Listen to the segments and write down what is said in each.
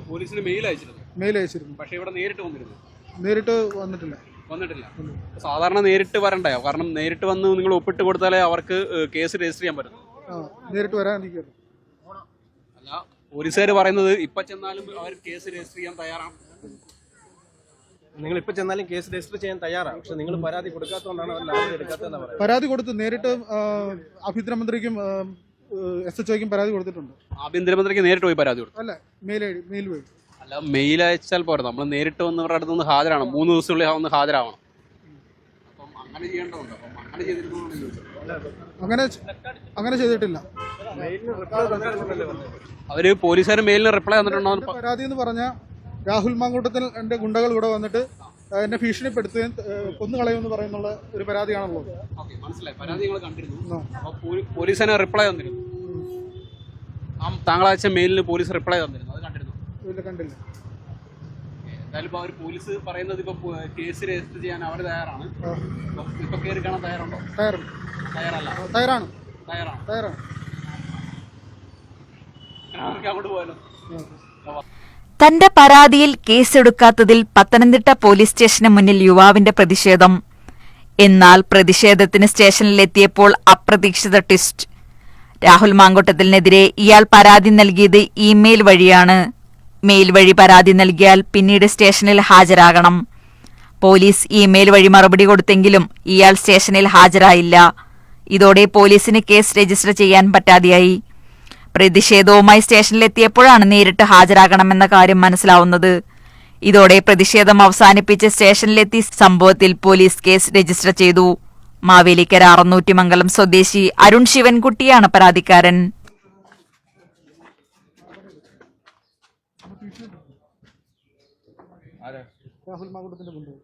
പോലീസിന് മെയിൽ അയച്ചിരുന്നു. പക്ഷേ ഇവിടെ നേരിട്ട് വന്നിട്ടില്ല. സാധാരണ നേരിട്ട് വരണ്ടേ? കാരണം നേരിട്ട് വന്ന് നിങ്ങൾ ഒപ്പിട്ട് കൊടുത്താലേ അവർക്ക് കേസ് രജിസ്റ്റർ ചെയ്യാൻ പറ്റും. നേരിട്ട് വരാൻ അല്ല, പോലീസുകാർ പറയുന്നത് ഇപ്പൊ ചെന്നാലും അവർ കേസ് രജിസ്റ്റർ ചെയ്യാൻ തയ്യാറാണ്. നിങ്ങൾ ഇപ്പൊ ചെന്നാലും കേസ് രജിസ്റ്റർ ചെയ്യാൻ തയ്യാറാണ്. പക്ഷെ നിങ്ങൾ പരാതി കൊടുക്കാത്തതുകൊണ്ടാണ് അവർ നടപടി എടുക്കാത്തതെന്ന് പറയുന്നത്. പരാതി കൊടുത്ത് നേരിട്ട് ആഭ്യന്തരമന്ത്രിക്കും SHOയ്ക്കും പരാതി കൊടുത്തിട്ടുണ്ട്. ആഭ്യന്തരമന്ത്രിക്ക് നേരിട്ട് പോയി പരാതി കൊടുത്തു? അല്ല, മെയിൽ വഴി. അല്ല, മെയിൽ അയച്ചാൽ പോരാ, നമ്മൾ നേരിട്ട് വന്നവരുടെ അടുത്ത് നിന്ന് ഹാജരാണ്. 3 ദിവസത്തിനുള്ളിൽ ഒന്ന് ഹാജരാവണം. അപ്പം അങ്ങനെ ചെയ്യേണ്ടതുണ്ട്. അപ്പം അങ്ങനെ അങ്ങനെ ചെയ്തിട്ടില്ല. അവര് പോലീസുകാർ മെയിലിന് റിപ്ലൈ തന്നിട്ടുണ്ടോ? പരാതി എന്ന് പറഞ്ഞാൽ രാഹുൽ മാങ്കൂട്ടത്തിൽ എന്റെ ഗുണ്ടകൾ ഇവിടെ വന്നിട്ട് എന്നെ ഭീഷണിപ്പെടുത്തുകയും കൊന്നുകളയുമെന്ന് പറയുന്നുള്ള ഒരു പരാതിയാണുള്ളത്. മനസ്സിലായി, പരാതി നിങ്ങൾ കണ്ടിരുന്നു. പോലീസിന് റിപ്ലൈ തന്നിരുന്നു. താങ്കളാഴ്ച മെയിലിന് പോലീസ് റിപ്ലൈ തന്നിരുന്നു, അത് കണ്ടിരുന്നു? ഇല്ല, കണ്ടില്ല. എന്തായാലും ഇപ്പൊ അവർ പോലീസ് പറയുന്നത് ഇപ്പൊ കേസ് രജിസ്റ്റർ ചെയ്യാൻ അവർ തയ്യാറാണ്. ഇപ്പൊ കയറി കാണാൻ തയ്യാറുണ്ടോ? തയ്യാറാണ്. അങ്ങോട്ട് പോയാലോ? തന്റെ പരാതിയിൽ കേസെടുക്കാത്തതിൽ പത്തനംതിട്ട പോലീസ് സ്റ്റേഷന് മുന്നിൽ യുവാവിന്റെ പ്രതിഷേധം. എന്നാൽ പ്രതിഷേധത്തിന് സ്റ്റേഷനിലെത്തിയപ്പോൾ അപ്രതീക്ഷിത ട്വിസ്റ്റ്. രാഹുൽ മാങ്കൂട്ടത്തിനെതിരെ ഇയാൾ പരാതി നൽകിയത് ഇമെയിൽ വഴിയാണ്. മെയിൽ വഴി പരാതി നൽകിയാൽ പിന്നീട് സ്റ്റേഷനിൽ ഹാജരാകണം. പോലീസ് ഇമെയിൽ വഴി മറുപടി കൊടുത്തെങ്കിലും ഇയാൾ സ്റ്റേഷനിൽ ഹാജരായില്ല. ഇതോടെ പോലീസിന് കേസ് രജിസ്റ്റർ ചെയ്യാൻ പറ്റാതെയായി. പ്രതിഷേധവുമായി സ്റ്റേഷനിലെത്തിയപ്പോഴാണ് നേരിട്ട് ഹാജരാകണമെന്ന കാര്യം മനസ്സിലാവുന്നത്. ഇതോടെ പ്രതിഷേധം അവസാനിപ്പിച്ച് സ്റ്റേഷനിലെത്തി സംഭവത്തിൽ പോലീസ് കേസ് രജിസ്റ്റർ ചെയ്തു. മാവേലിക്കര അറന്നൂറ്റിമംഗലം സ്വദേശി അരുൺ ശിവൻകുട്ടിയാണ് പരാതിക്കാരൻ. രാഹുൽ മാങ്കൂട്ടത്തിന്റെ ഗുണ്ടകൾ.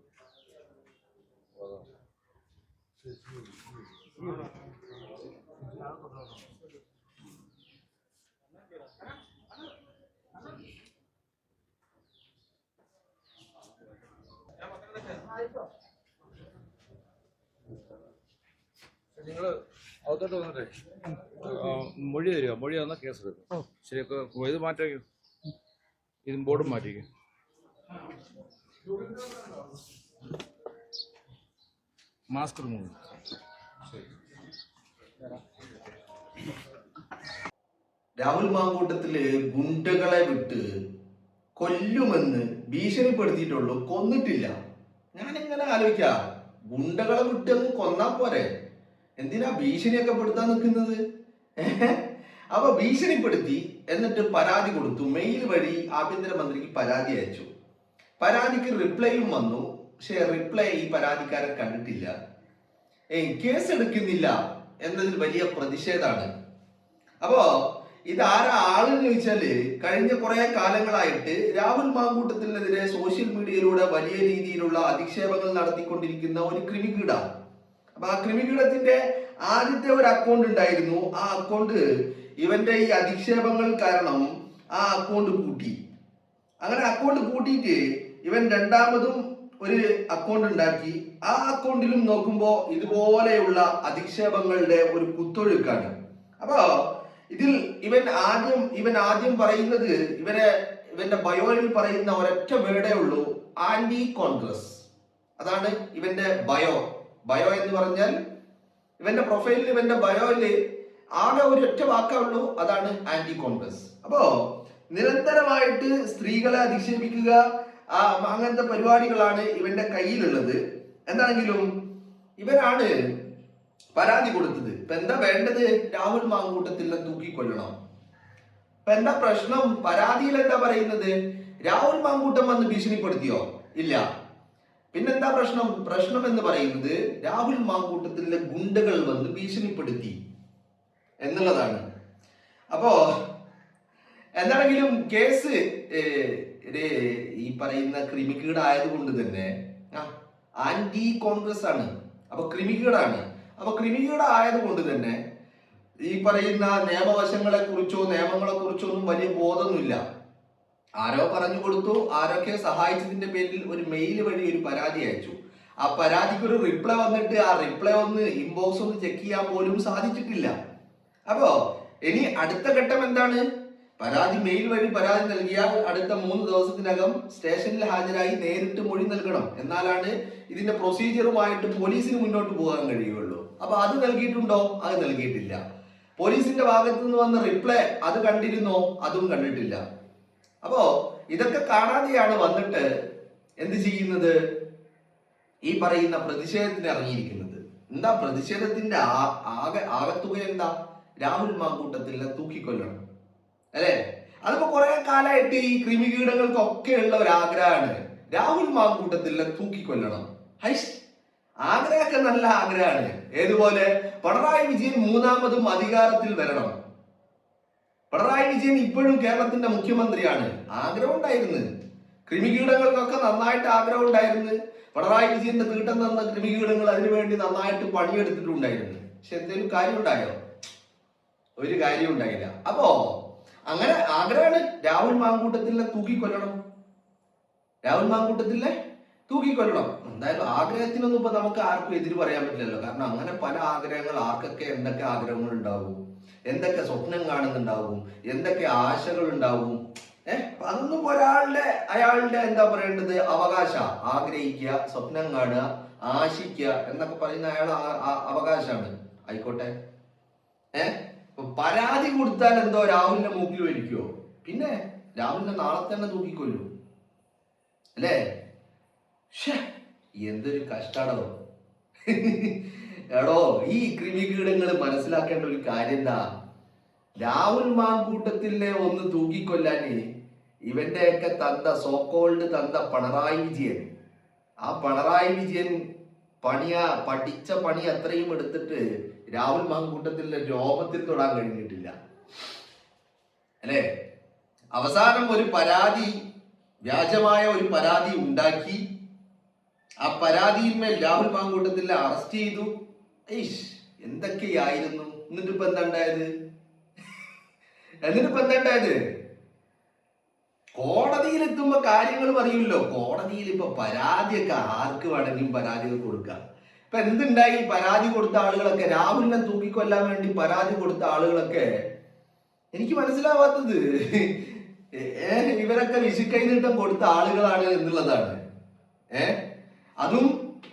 നിങ്ങൾ അകത്തോട്ട് വന്നിട്ടേ മൊഴി തരിക. മൊഴി തന്നാൽ കേസെടുക്കും. ശരിയൊക്കെ ഇത് മാറ്റിക്കും, ഇത് ബോർഡും മാറ്റിക്കും. Mask remove. രാഹുൽ മാങ്കൂട്ടത്തില് ഗുണ്ടകളെ വിട്ട് കൊല്ലുമെന്ന് ഭീഷണിപ്പെടുത്തിയിട്ടുള്ളൂ, കൊന്നിട്ടില്ല. ഞാനിങ്ങനെ ആലോചിക്കാം, ഗുണ്ടകളെ വിട്ട് അങ്ങ് കൊന്നാ പോരെ, എന്തിനാ ഭീഷണിയൊക്കെ പെടുത്താൻ നിൽക്കുന്നത്? അപ്പൊ ഭീഷണിപ്പെടുത്തി, എന്നിട്ട് പരാതി കൊടുത്തു. മെയിൽ വഴി ആഭ്യന്തരമന്ത്രിക്ക് പരാതി അയച്ചു. പരാതിക്ക് റിപ്ലൈയും വന്നു. പക്ഷെ റിപ്ലൈ ഈ പരാതിക്കാരൻ കണ്ടിട്ടില്ല. കേസ് എടുക്കുന്നില്ല എന്നതിൽ വലിയ പ്രതിഷേധമാണ്. അപ്പോ ഇതാരാ ആളെന്ന് ചോദിച്ചാല്, കഴിഞ്ഞ കുറെ കാലങ്ങളായിട്ട് രാഹുൽ മാങ്കൂട്ടത്തിനെതിരെ സോഷ്യൽ മീഡിയയിലൂടെ വലിയ രീതിയിലുള്ള അധിക്ഷേപങ്ങൾ നടത്തിക്കൊണ്ടിരിക്കുന്ന ഒരു ക്രിമികീടാണ്. അപ്പൊ ആ ക്രിമികീടത്തിന്റെ ആദ്യത്തെ ഒരു അക്കൗണ്ട് ഉണ്ടായിരുന്നു. ആ അക്കൗണ്ട് ഇവന്റെ ഈ അധിക്ഷേപങ്ങൾ കാരണം ആ അക്കൗണ്ട് പൂട്ടി. അങ്ങനെ അക്കൗണ്ട് പൂട്ടിയിട്ട് ഇവൻ രണ്ടാമതും ഒരു അക്കൗണ്ട് ഉണ്ടാക്കി. ആ അക്കൗണ്ടിലും നോക്കുമ്പോ ഇതുപോലെയുള്ള അധിക്ഷേപങ്ങളുടെ ഒരു കുത്തൊഴുക്കാണ്. അപ്പോ ഇതിൽ ഇവൻ ആദ്യം പറയുന്നത്, ഇവന്റെ ബയോയിൽ പറയുന്ന ഒരൊറ്റ വേർഡേ ഉള്ളൂ, ആന്റി കോൺഗ്രസ്. അതാണ് ഇവന്റെ ബയോ എന്ന് പറഞ്ഞാൽ ഇവന്റെ പ്രൊഫൈലിൽ, ഇവന്റെ ബയോയില് ആകെ ഒരു ഒറ്റ വാക്കേ ഉള്ളൂ, അതാണ് ആന്റി കോൺഗ്രസ്. അപ്പോ നിരന്തരമായിട്ട് സ്ത്രീകളെ അധിക്ഷേപിക്കുക, അങ്ങനത്തെ പരിപാടികളാണ് ഇവന്റെ കയ്യിലുള്ളത്. എന്താണെങ്കിലും ഇവനാണ് പരാതി കൊടുത്തത്. ഇപ്പൊ എന്താ വേണ്ടത്? രാഹുൽ മാങ്കൂട്ടത്തിനെ തൂക്കിക്കൊല്ലണം. ഇപ്പൊ എന്താ പ്രശ്നം? പരാതിയിൽ എന്താ പറയുന്നത്? രാഹുൽ മാങ്കൂട്ടം വന്ന് ഭീഷണിപ്പെടുത്തിയോ? ഇല്ല. പിന്നെന്താ പ്രശ്നം എന്ന് പറയുന്നത് രാഹുൽ മാങ്കൂട്ടത്തിലെ ഗുണ്ടകൾ വന്ന് ഭീഷണിപ്പെടുത്തി എന്നുള്ളതാണ്. അപ്പോ എന്താണെങ്കിലും കേസ് ഈ പറയുന്ന ക്രിമികീടായതുകൊണ്ട് തന്നെ ആന്റി കോൺഗ്രസ് ആണ്. അപ്പൊ ക്രിമികീടാണ്. അപ്പൊ ക്രിമികീടായതുകൊണ്ട് തന്നെ ഈ പറയുന്ന നിയമവശങ്ങളെ കുറിച്ചോ നിയമങ്ങളെ കുറിച്ചോ ഒന്നും വലിയ ബോധമൊന്നുമില്ല. ആരോ പറഞ്ഞു കൊടുത്തു, ആരൊക്കെ സഹായിച്ചതിന്റെ പേരിൽ ഒരു മെയിൽ വഴി ഒരു പരാതി അയച്ചു. ആ പരാതിക്ക് ഒരു റിപ്ലൈ വന്നിട്ട് ആ റിപ്ലൈ ഒന്ന് ഇൻബോക്സ് ഒന്ന് ചെക്ക് ചെയ്യാൻ പോലും സാധിച്ചിട്ടില്ല. അപ്പോ ഇനി അടുത്ത ഘട്ടം എന്താണ്? മെയിൽ വഴി പരാതി നൽകിയാൽ അടുത്ത 3 ദിവസത്തിനകം സ്റ്റേഷനിൽ ഹാജരായി നേരിട്ട് മൊഴി നൽകണം. എന്നാലാണ് ഇതിന്റെ പ്രൊസീജിയറുമായിട്ട് പോലീസിന് മുന്നോട്ട് പോകാൻ കഴിയുള്ളൂ. അപ്പൊ അത് നൽകിയിട്ടുണ്ടോ? അത് നൽകിയിട്ടില്ല. പോലീസിന്റെ ഭാഗത്തു നിന്ന് വന്ന റിപ്ലൈ അത് കണ്ടിരുന്നോ? അതും കണ്ടിട്ടില്ല. അപ്പോ ഇതൊക്കെ കാണാതെയാണ് വന്നിട്ട് എന്ത് ചെയ്യുന്നത്? ഈ പറയുന്ന പ്രതിഷേധത്തിന് ഇറങ്ങിയിരിക്കുന്നത്. എന്താ പ്രതിഷേധത്തിന്റെ ആകത്തുക? എന്താ? രാഹുൽ മാങ്കൂട്ടത്തിലിനെ തൂക്കിക്കൊല്ലണം, അല്ലെ? അതിപ്പോ കുറെ കാലമായിട്ട് ഈ കൃമികീടങ്ങൾക്കൊക്കെ ഉള്ള ഒരു ആഗ്രഹമാണ് രാഹുൽ മാങ്കൂട്ടത്തിലിനെ തൂക്കിക്കൊല്ലണം. ഹൈസ്, ആഗ്രഹമൊക്കെ നല്ല ആഗ്രഹമാണ്. ഏതുപോലെ പിണറായി വിജയൻ 3ാമതും അധികാരത്തിൽ വരണം. പിണറായി വിജയൻ ഇപ്പോഴും കേരളത്തിന്റെ മുഖ്യമന്ത്രിയാണ്. ആഗ്രഹം ഉണ്ടായിരുന്നു. കൃമികീടങ്ങൾക്കൊക്കെ നന്നായിട്ട് ആഗ്രഹം ഉണ്ടായിരുന്നു. പിണറായി വിജയന്റെ തീട്ടം തന്ന കൃമികീടങ്ങൾ അതിനുവേണ്ടി നന്നായിട്ട് പണിയെടുത്തിട്ടുണ്ടായിരുന്നു. പക്ഷെ എന്തെങ്കിലും കാര്യം ഉണ്ടായോ? ഒരു കാര്യം ഉണ്ടായില്ല. അപ്പോ അങ്ങനെ ആഗ്രഹമാണ് രാഹുൽ മാങ്കൂട്ടത്തിലിനെ തൂക്കിക്കൊല്ലണം. രാഹുൽ മാങ്കൂട്ടത്തിലിനെ തൂക്കിക്കൊല്ലണം. എന്തായാലും ആഗ്രഹത്തിനൊന്നും ഇപ്പൊ നമുക്ക് ആർക്കും എതിര് പറയാൻ പറ്റില്ലല്ലോ. കാരണം അങ്ങനെ പല ആഗ്രഹങ്ങൾ, ആർക്കൊക്കെ എന്തൊക്കെ ആഗ്രഹങ്ങൾ ഉണ്ടാവും, എന്തൊക്കെ സ്വപ്നം കാണുന്നുണ്ടാവും, എന്തൊക്കെ ആശകൾ ഉണ്ടാവും. അതൊന്നും അയാളുടെ എന്താ പറയേണ്ടത്, അവകാശ. ആഗ്രഹിക്കുക, സ്വപ്നം കാണുക, ആശിക്കുക എന്നൊക്കെ പറയുന്ന അയാൾ അവകാശമാണ്. ആയിക്കോട്ടെ. പരാതി കൊടുത്താൽ എന്തോ രാഹുലിന്റെ മൂക്കിൽ വലിക്കുവോ? പിന്നെ രാഹുലിനെ നാളെ തന്നെ തൂക്കിക്കൊല്ലു, അല്ലേ? എന്തൊരു കഷ്ടാടോ. എടോ, ഈ കൃമികീടങ്ങൾ മനസ്സിലാക്കേണ്ട ഒരു കാര്യം എന്താ? രാഹുൽ മാങ്കൂട്ടത്തിലെ ഒന്ന് തൂക്കിക്കൊല്ലാന് ഇവന്റെയൊക്കെ തന്ത, സോക്കോൾഡ് തന്ത പിണറായി വിജയൻ, ആ പിണറായി വിജയൻ പഠിച്ച പണി അത്രയും എടുത്തിട്ട് രാഹുൽ മാങ്കൂട്ടത്തിലെ രോമത്തിൽ തൊടാൻ കഴിഞ്ഞിട്ടില്ല, അല്ലേ? അവസാനം ഒരു പരാതി, വ്യാജമായ ഒരു പരാതി ഉണ്ടാക്കി. ആ പരാതിയിന്മേൽ രാഹുൽ മാങ്കൂട്ടത്തിലെ അറസ്റ്റ് ചെയ്തു. എന്തൊക്കെയായിരുന്നു. എന്നിട്ടിപ്പോ എന്താ ഉണ്ടായത്? കോടതിയിലെത്തുമ്പോ കാര്യങ്ങൾ പറയൂല്ലോ. കോടതിയിൽ ഇപ്പൊ പരാതിയൊക്കെ ആർക്ക് വേണമെങ്കിലും പരാതികൾ കൊടുക്കാം. ഇപ്പൊ എന്തുണ്ടായി? പരാതി കൊടുത്ത ആളുകളൊക്കെ, രാഹുലിനെ തൂക്കിക്കൊല്ലാൻ വേണ്ടി പരാതി കൊടുത്ത ആളുകളൊക്കെ, എനിക്ക് മനസ്സിലാവാത്തത് ഇവരൊക്കെ വിഷുക്കൈനീട്ടം കൊടുത്ത ആളുകളാണ് എന്നുള്ളതാണ്. അതും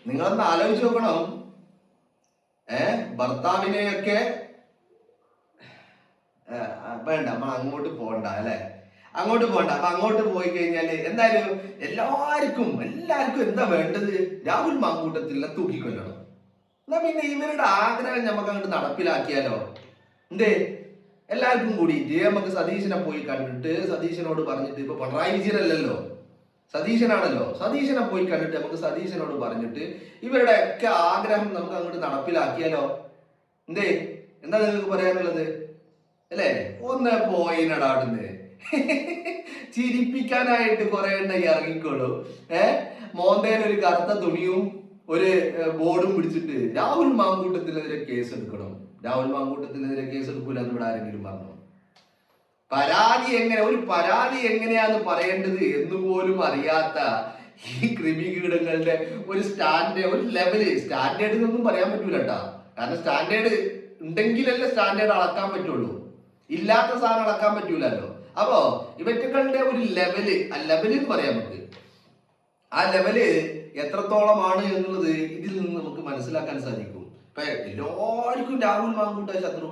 നിങ്ങളൊന്ന് ആലോചിച്ച് നോക്കണം. ഭർത്താവിനെയൊക്കെ വേണ്ട, നമ്മൾ അങ്ങോട്ട് പോകണ്ട, അല്ലെ? അങ്ങോട്ട് പോകണ്ട. അപ്പൊ അങ്ങോട്ട് പോയി കഴിഞ്ഞാല് എന്തായാലും എല്ലാവർക്കും എന്താ വേണ്ടത്? രാഹുൽ മാങ്കൂട്ടത്തിലിനെ തൂക്കിക്കൊല്ലണം. എന്നാ പിന്നെ ഇവരുടെ ആഗ്രഹം നമുക്ക് അങ്ങോട്ട് നടപ്പിലാക്കിയാലോ? എന്തേ എല്ലാവർക്കും കൂടിയിട്ട് നമുക്ക് സതീശനെ പോയി കണ്ടിട്ട്, സതീശനോട് പറഞ്ഞിട്ട്, ഇപ്പൊ പിണറായി വിജയനല്ലല്ലോ, സതീശനാണല്ലോ, സതീശനെ പോയി കണ്ടിട്ട് നമുക്ക് സതീശനോട് പറഞ്ഞിട്ട് ഇവരുടെ ഒക്കെ ആഗ്രഹം നമുക്ക് അങ്ങോട്ട് നടപ്പിലാക്കിയാലോ? എന്താ നിങ്ങൾക്ക് പറയാനുള്ളത്, അല്ലേ? ഒന്ന് പോയിനടാടുന്ന് ചിരിപ്പിക്കാനായിട്ട് കുറെ എണ്ണ ഇറങ്ങിക്കോളൂ. മോന്തേനൊരു കറുത്ത തുണിയും ഒരു ബോർഡും പിടിച്ചിട്ട് രാഹുൽ മാങ്കൂട്ടത്തിനെതിരെ കേസ് എടുക്കണം. രാഹുൽ മാങ്കൂട്ടത്തിനെതിരെ കേസ് എടുക്കൂല എന്ന് ഇവിടെ ആരെങ്കിലും പറഞ്ഞു? ഒരു പരാതി എങ്ങനെയാന്ന് പറയേണ്ടത് എന്നുപോലും അറിയാത്ത ഈ കൃമികീടങ്ങളുടെ ഒരു സ്റ്റാൻഡേർഡ് എന്നൊന്നും പറയാൻ പറ്റൂല കേട്ടാ. കാരണം സ്റ്റാൻഡേർഡ് ഉണ്ടെങ്കിലല്ലേ സ്റ്റാൻഡേർഡ് അളക്കാൻ പറ്റുള്ളൂ. ഇല്ലാത്ത സാധനം അളക്കാൻ പറ്റൂലല്ലോ. അപ്പോ ഇവറ്റുകളുടെ ഒരു ലെവല് എന്ന് പറയാം നമുക്ക്. ആ ലെവല് എത്രത്തോളമാണ് എന്നുള്ളത് ഇതിൽ നിന്ന് നമുക്ക് മനസ്സിലാക്കാൻ സാധിക്കും. ഇപ്പൊ എല്ലാവർക്കും രാഹുൽ മാങ്കൂട്ട ശത്രു,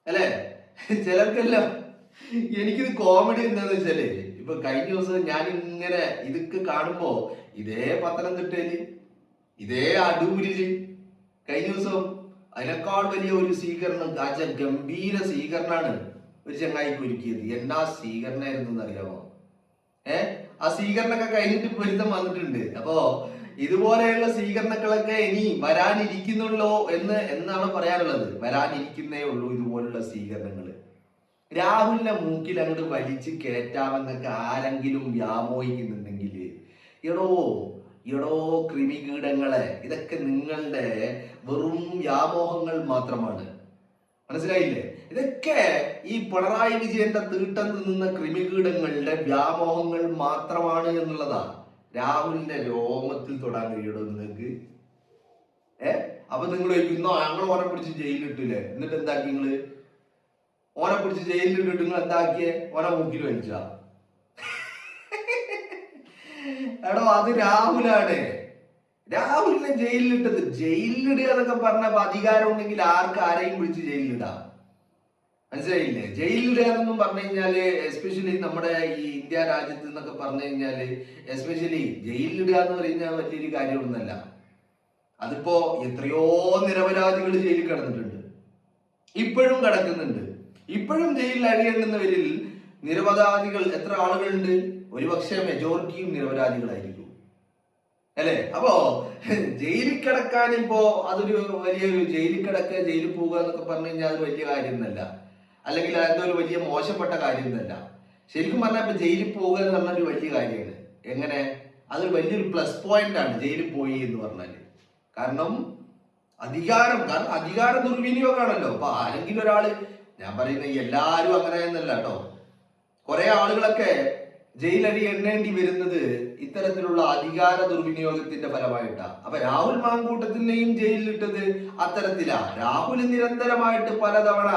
അല്ലെ? ചിലർക്കെല്ലാം. എനിക്കിത് കോമഡി എന്താന്ന് വെച്ചാല്, ഇപ്പൊ കഴിഞ്ഞ ദിവസം ഞാൻ ഇങ്ങനെ ഇതൊക്കെ കാണുമ്പോ ഇതേ പത്തനംതിട്ടയില്, ഇതേ അടൂരില് കഴിഞ്ഞ ദിവസം അതിനേക്കാൾ വലിയ ഒരു സ്വീകരണം, ഗംഭീര സ്വീകരണമാണ് ഒരു ചങ്ങായിക്ക് ഒരുക്കിയത്. എന്നാ സ്വീകരണമായിരുന്നു എന്നറിയാമോ? ആ സ്വീകരണമൊക്കെ കഴിഞ്ഞിട്ട് പൊരുത്തം വന്നിട്ടുണ്ട്. അപ്പോ ഇതുപോലെയുള്ള സ്വീകരണങ്ങളൊക്കെ ഇനി വരാനിരിക്കുന്നുള്ളോ എന്നാണ് പറയാനുള്ളത്. വരാനിരിക്കുന്നേ ഉള്ളൂ ഇതുപോലുള്ള സ്വീകരണങ്ങൾ. രാഹുലിന്റെ മൂക്കിൽ അങ്ങോട്ട് വലിച്ചു കയറ്റാമെന്നൊക്കെ ആരെങ്കിലും വ്യാമോഹിക്കുന്നുണ്ടെങ്കിൽ, എടോ കൃമികീടങ്ങളെ, ഇതൊക്കെ നിങ്ങളുടെ വെറും വ്യാമോഹങ്ങൾ മാത്രമാണ്. മനസ്സിലായില്ലേ? ഇതൊക്കെ ഈ പിണറായി വിജയന്റെ തീട്ടം നിന്ന കൃമികീടങ്ങളുടെ വ്യാമോഹങ്ങൾ മാത്രമാണ് എന്നുള്ളതാ. രാഹുലിന്റെ രോമത്തിൽ തൊടാൻ കഴിയടോ നിങ്ങൾക്ക്? അപ്പൊ നിങ്ങൾ ചോദിക്കുന്നു ഞങ്ങൾ ഓനെ പിടിച്ച് ജയിലിലിട്ടില്ലേ, എന്നിട്ട് എന്താക്കി നിങ്ങള്? ഓനെ പിടിച്ച് ജയിലിലിട്ടിട്ട് നിങ്ങൾ എന്താക്കിയേ? ഓനെ മൂക്കിൽ വലിച്ച. എടോ അത് രാഹുലാണ്. രാഹുലിനെ ജയിലിലിട്ടത്. ജയിലിലിടുക എന്നൊക്കെ പറഞ്ഞപ്പോ അധികാരം ഉണ്ടെങ്കിൽ ആരെയും വിളിച്ച് ജയിലിലിടാം. മനസ്സിലായില്ലേ? ജയിലിലിടുക എന്നൊന്നും പറഞ്ഞു കഴിഞ്ഞാല് എസ്പെഷ്യലി നമ്മുടെ ഈ ഇന്ത്യ രാജ്യത്ത് എന്നൊക്കെ പറഞ്ഞു കഴിഞ്ഞാല് എസ്പെഷ്യലി ജയിലിലിടുക എന്ന് പറഞ്ഞാൽ വലിയൊരു കാര്യമൊന്നുമല്ല. അതിപ്പോ എത്രയോ നിരപരാധികൾ ജയിലിൽ കിടന്നിട്ടുണ്ട്, ഇപ്പോഴും കിടക്കുന്നുണ്ട്. ഇപ്പോഴും ജയിലിൽ അഴിയേണ്ടുന്നവരിൽ നിരപരാധികൾ എത്ര ആളുകളുണ്ട്? ഒരുപക്ഷെ മെജോറിറ്റിയും നിരപരാധികളായിരിക്കും, അല്ലെ? അപ്പോ ജയിലിൽ കിടക്കാൻ ഇപ്പോ അതൊരു വലിയൊരു ജയിലിൽ കിടക്കുക, ജയിലിൽ പോവുക എന്നൊക്കെ പറഞ്ഞു കഴിഞ്ഞാൽ അത് വലിയ കാര്യമൊന്നുമല്ല, അല്ലെങ്കിൽ അതൊരു വലിയ മോശപ്പെട്ട കാര്യമൊന്നുമല്ല. ശരിക്കും പറഞ്ഞാൽ ഇപ്പൊ ജയിലിൽ പോവുക എന്ന് പറഞ്ഞൊരു വലിയ കാര്യമാണ്. എങ്ങനെ? അതൊരു വലിയൊരു പ്ലസ് പോയിന്റ് ആണ് ജയിലിൽ പോയി എന്ന് പറഞ്ഞാല്. കാരണം അധികാര ദുർവിനിയോഗമാണല്ലോ. അപ്പൊ ആരെങ്കിലും ഒരാള്, ഞാൻ പറയുന്നത് എല്ലാരും അങ്ങനെ എന്നല്ല കേട്ടോ, കുറെ ആളുകളൊക്കെ ജയിലടി എണ്ണേണ്ടി വരുന്നത് ഇത്തരത്തിലുള്ള അധികാര ദുർവിനിയോഗത്തിന്റെ ഫലമായിട്ടാണ്. അപ്പൊ രാഹുൽ മാങ്കൂട്ടത്തിനെയും ജയിലിലിട്ടത് അത്തരത്തിലാ. രാഹുൽ നിരന്തരമായിട്ട് പലതവണ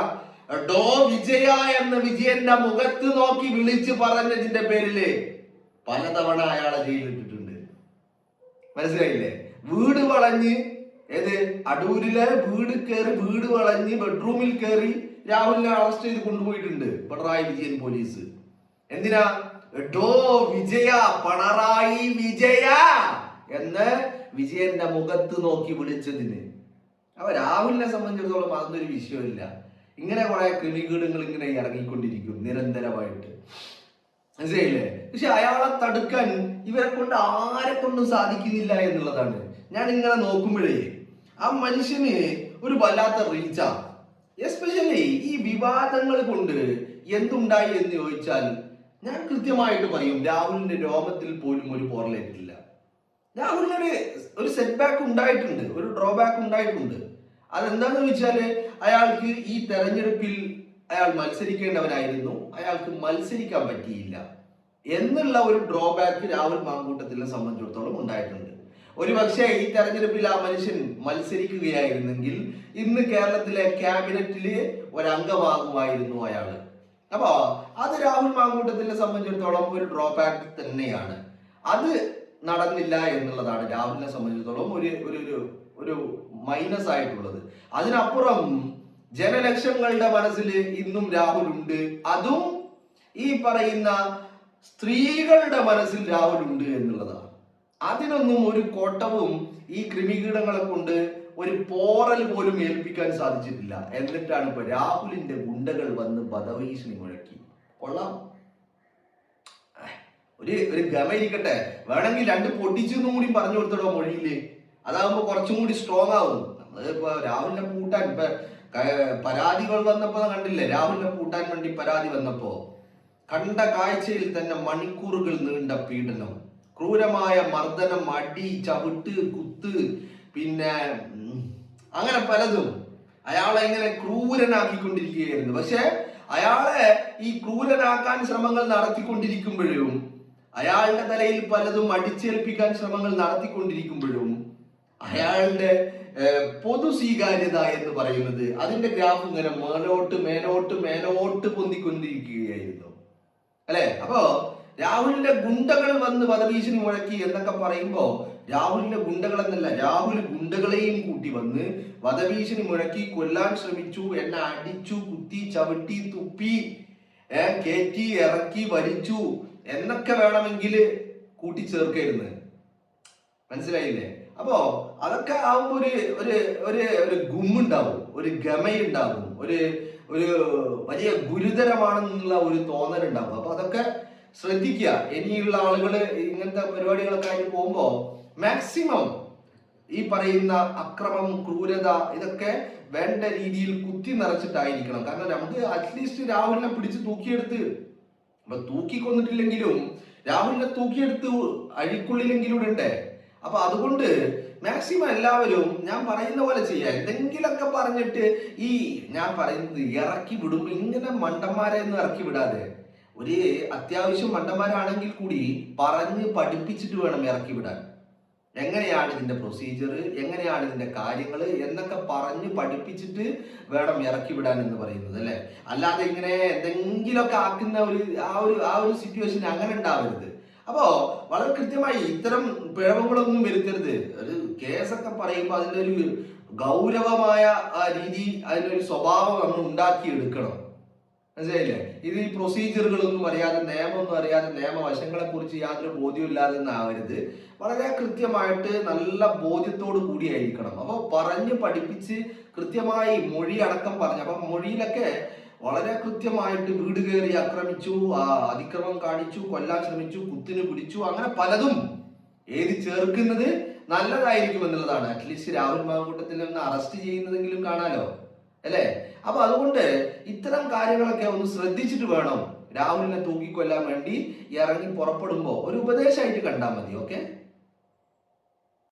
ഡോ വിജയ എന്ന വിജയന്റെ മുഖത്ത് നോക്കി വിളിച്ച് പറഞ്ഞതിന്റെ പേരില് പലതവണ അയാളെ ജയിലിലിട്ടിട്ടുണ്ട്. മനസ്സിലായില്ലേ? വീട് വളഞ്ഞ്, ഏത് അടൂരിലെ വീട് വളഞ്ഞ് ബെഡ്റൂമിൽ കയറി രാഹുലിനെ അറസ്റ്റ് ചെയ്ത് കൊണ്ടുപോയിട്ടുണ്ട് പിണറായി വിജയൻ പോലീസ്. എന്തിനാ? ഡോ വിജയ, പിണറായി വിജയ എന്ന് വിജയന്റെ മുഖത്ത് നോക്കി വിളിച്ചതിന്. അപ്പൊ രാഹുലിനെ സംബന്ധിച്ചിടത്തോളം അതൊന്നും ഒരു വിഷയമില്ല. ഇങ്ങനെ കുറെ ക്രിമികീടങ്ങൾ ഇങ്ങനെ ഇറങ്ങിക്കൊണ്ടിരിക്കും നിരന്തരമായിട്ട്. മനസ്സിലായില്ലേ? പക്ഷെ അയാളെ തടുക്കാൻ ഇവരെ കൊണ്ട് ആരെ കൊണ്ടും സാധിക്കുന്നില്ല എന്നുള്ളതാണ്. ഞാൻ ഇങ്ങനെ നോക്കുമ്പോഴേ ആ മനുഷ്യന് ഒരു വല്ലാത്ത റീച്ചാ. എസ്പെഷ്യലി ഈ വിവാദങ്ങൾ കൊണ്ട് എന്തുണ്ടായി എന്ന് ചോദിച്ചാൽ ഞാൻ കൃത്യമായിട്ട് പറയും, രാഹുലിന്റെ രോമത്തിൽ പോലും ഒരു പോറലേറ്റില്ല. രാഹുലിന് ഒരു സെറ്റ് ബാക്ക് ഉണ്ടായിട്ടുണ്ട്, ഒരു ഡ്രോബാക്ക് ഉണ്ടായിട്ടുണ്ട്. അതെന്താന്ന് ചോദിച്ചാല് അയാൾക്ക് ഈ തെരഞ്ഞെടുപ്പിൽ അയാൾ മത്സരിക്കേണ്ടവനായിരുന്നു, അയാൾക്ക് മത്സരിക്കാൻ പറ്റിയില്ല എന്നുള്ള ഒരു ഡ്രോബാക്ക് രാഹുൽ മാങ്കൂട്ടത്തിനെ സംബന്ധിച്ചിടത്തോളം ഉണ്ടായിട്ടുണ്ട്. ഒരു പക്ഷേ ഈ തെരഞ്ഞെടുപ്പിൽ ആ മനുഷ്യൻ മത്സരിക്കുകയായിരുന്നെങ്കിൽ ഇന്ന് കേരളത്തിലെ ക്യാബിനറ്റില് ഒരംഗമാകുമായിരുന്നു അയാള്. അപ്പൊ അത് രാഹുൽ മാങ്കൂട്ടത്തിനെ സംബന്ധിച്ചിടത്തോളം ഒരു ഡ്രോബാക്ക് തന്നെയാണ്. അത് നടന്നില്ല എന്നുള്ളതാണ് രാഹുലിനെ സംബന്ധിച്ചിടത്തോളം ഒരു മൈനസ് ആയിട്ടുള്ളത്. അതിനപ്പുറം ജനലക്ഷങ്ങളുടെ മനസ്സിൽ ഇന്നും രാഹുൽ ഉണ്ട്. അതും ഈ പറയുന്ന സ്ത്രീകളുടെ മനസ്സിൽ രാഹുൽ ഉണ്ട് എന്നുള്ളതാണ്. അതിനൊന്നും ഒരു കോട്ടവും ഈ ക്രിമികീടങ്ങളെ കൊണ്ട് ഒരു പോറൽ പോലും ഏൽപ്പിക്കാൻ സാധിച്ചിട്ടില്ല. എന്നിട്ടാണ് ഇപ്പൊ രാഹുലിന്റെ ഗുണ്ടകൾ വന്ന് വധഭീഷണി മുഴക്കി. കൊള്ളാം, ഒരു ഗമയിരിക്കട്ടെ. വേണമെങ്കിൽ 2 പൊട്ടിച്ചെന്നും കൂടി പറഞ്ഞു കൊടുത്തടോ മൊഴിയില്. അതാകുമ്പോ കുറച്ചും കൂടി സ്ട്രോങ് ആവും. നമ്മളിപ്പോ രാഹുലിനെ പൂട്ടാൻ ഇപ്പൊ പരാതികൾ വന്നപ്പോ കണ്ടില്ലേ, രാഹുലിനെ പൂട്ടാൻ വേണ്ടി പരാതി വന്നപ്പോ കണ്ട കാഴ്ചയിൽ തന്നെ മണിക്കൂറുകൾ നീണ്ട പീഡനം, ക്രൂരമായ മർദ്ദനം, അടി, ചവിട്ട്, കുത്ത്, പിന്നെ അങ്ങനെ പലതും അയാളെ ഇങ്ങനെ ക്രൂരനാക്കിക്കൊണ്ടിരിക്കുകയായിരുന്നു. പക്ഷെ അയാളെ ഈ ക്രൂരനാക്കാൻ ശ്രമങ്ങൾ നടത്തിക്കൊണ്ടിരിക്കുമ്പോഴും അയാളുടെ തലയിൽ പലതും അടിച്ചേൽപ്പിക്കാൻ ശ്രമങ്ങൾ നടത്തിക്കൊണ്ടിരിക്കുമ്പോഴും അയാളുടെ പൊതു സ്വീകാര്യത എന്ന് പറയുന്നത് അതിന്റെ ഗ്രാഫ് ഇങ്ങനെ മേലോട്ട് പൊന്തിക്കൊണ്ടിരിക്കുകയായിരുന്നു, അല്ലെ? അപ്പോ രാഹുലിന്റെ ഗുണ്ടകൾ വന്ന് വധഭീഷണി മുഴക്കി എന്നൊക്കെ പറയുമ്പോ രാഹുലിന്റെ ഗുണ്ടകൾ എന്നല്ല, രാഹുൽ ഗുണ്ടകളെയും കൂട്ടി വന്ന് വധഭീഷണി മുഴക്കി, കൊല്ലാൻ ശ്രമിച്ചു, എന്നെ അടിച്ചു, കുത്തി, ചവിട്ടി, തുപ്പി, കയറ്റി, ഇറക്കി, വലിച്ചു എന്നൊക്കെ വേണമെങ്കിൽ കൂട്ടിച്ചേർക്കായിരുന്നു. മനസ്സിലായില്ലേ? അപ്പോ അതൊക്കെ ആവുമ്പോ ഒരു ഗുമ്മുണ്ടാവും, ഒരു ഗമയുണ്ടാവും, ഒരു വലിയ ഗുരുതരമാണെന്നുള്ള ഒരു തോന്നലുണ്ടാവും. അപ്പൊ അതൊക്കെ ശ്രദ്ധിക്കുക. ഇനിയുള്ള ആളുകള് ഇങ്ങനത്തെ പരിപാടികളൊക്കെ ആയിട്ട് പോകുമ്പോ മാക്സിമം ഈ പറയുന്ന അക്രമം, ക്രൂരത ഇതൊക്കെ വേണ്ട രീതിയിൽ കുത്തി നിറച്ചിട്ടായിരിക്കണം. കാരണം നമുക്ക് അറ്റ്ലീസ്റ്റ് രാഹുലിനെ പിടിച്ച് തൂക്കിയെടുത്ത്, അപ്പൊ തൂക്കിക്കൊന്നിട്ടില്ലെങ്കിലും രാഹുലിനെ തൂക്കിയെടുത്ത് അഴിക്കുള്ളിലെങ്കിലും ഇടണ്ടേ. അപ്പൊ അതുകൊണ്ട് മാക്സിമം എല്ലാവരും ഞാൻ പറയുന്ന പോലെ ചെയ്യാം. എന്തെങ്കിലൊക്കെ പറഞ്ഞിട്ട് ഈ ഞാൻ പറയുന്നത് ഇറക്കി വിടുമ്പോ ഇങ്ങനെ മണ്ടന്മാരെ ഒന്നും ഇറക്കി വിടാതെ, ഒരു അത്യാവശ്യം മണ്ടന്മാരാണെങ്കിൽ കൂടി പറഞ്ഞ് പഠിപ്പിച്ചിട്ട് വേണം ഇറക്കി വിടാൻ. എങ്ങനെയാണ് ഇതിന്റെ പ്രൊസീജിയർ, എങ്ങനെയാണ് ഇതിന്റെ കാര്യങ്ങൾ എന്നൊക്കെ പറഞ്ഞ് പഠിപ്പിച്ചിട്ട് വേണം ഇറക്കി വിടാൻ എന്ന് പറയുന്നത് അല്ലേ. അല്ലാതെ ഇങ്ങനെ എന്തെങ്കിലുമൊക്കെ ആക്കുന്ന ആ ഒരു സിറ്റുവേഷൻ അങ്ങനെ ഉണ്ടാവരുത്. അപ്പോ വളരെ കൃത്യമായി ഇത്തരം പിഴവുകളൊന്നും വരുത്തരുത്. ഒരു കേസൊക്കെ പറയുമ്പോൾ അതിൻ്റെ ഒരു ഗൗരവമായ രീതി, അതിൻ്റെ ഒരു സ്വഭാവം നമ്മൾ ഉണ്ടാക്കിയെടുക്കണം. മനസ്സിലായില്ലേ? ഇത് ഈ പ്രൊസീജിയറുകളൊന്നും അറിയാതെ, നിയമമൊന്നും അറിയാതെ, നിയമവശങ്ങളെ കുറിച്ച് യാതൊരു ബോധ്യമില്ലാതെ ആവരുത്. വളരെ കൃത്യമായിട്ട് നല്ല ബോധ്യത്തോടു കൂടിയായിരിക്കണം. അപ്പോൾ പറഞ്ഞ് പഠിപ്പിച്ച് കൃത്യമായി മൊഴി അടക്കം പറഞ്ഞു. അപ്പം മൊഴിയിലൊക്കെ വളരെ കൃത്യമായിട്ട് വീട് കയറി ആക്രമിച്ചു, അതിക്രമം കാണിച്ചു, കൊല്ലാൻ ശ്രമിച്ചു, കുത്തിന് പിടിച്ചു, അങ്ങനെ പലതും ഏത് ചേർക്കുന്നത് നല്ലതായിരിക്കും എന്നുള്ളതാണ്. അറ്റ്ലീസ്റ്റ് രാഹുൽ മാങ്കൂട്ടത്തിൽ നിന്ന് അറസ്റ്റ് ചെയ്യുന്നതെങ്കിലും കാണാലോ അല്ലേ. അപ്പൊ അതുകൊണ്ട് ഇത്തരം കാര്യങ്ങളൊക്കെ ഒന്ന് ശ്രദ്ധിച്ചിട്ട് വേണം രാഹുലിനെ തൂക്കിക്കൊല്ലാൻ വേണ്ടി ഇറങ്ങി പുറപ്പെടുമ്പോ ഒരു ഉപദേശമായിട്ട് കണ്ടാൽ മതി. ഓക്കെ.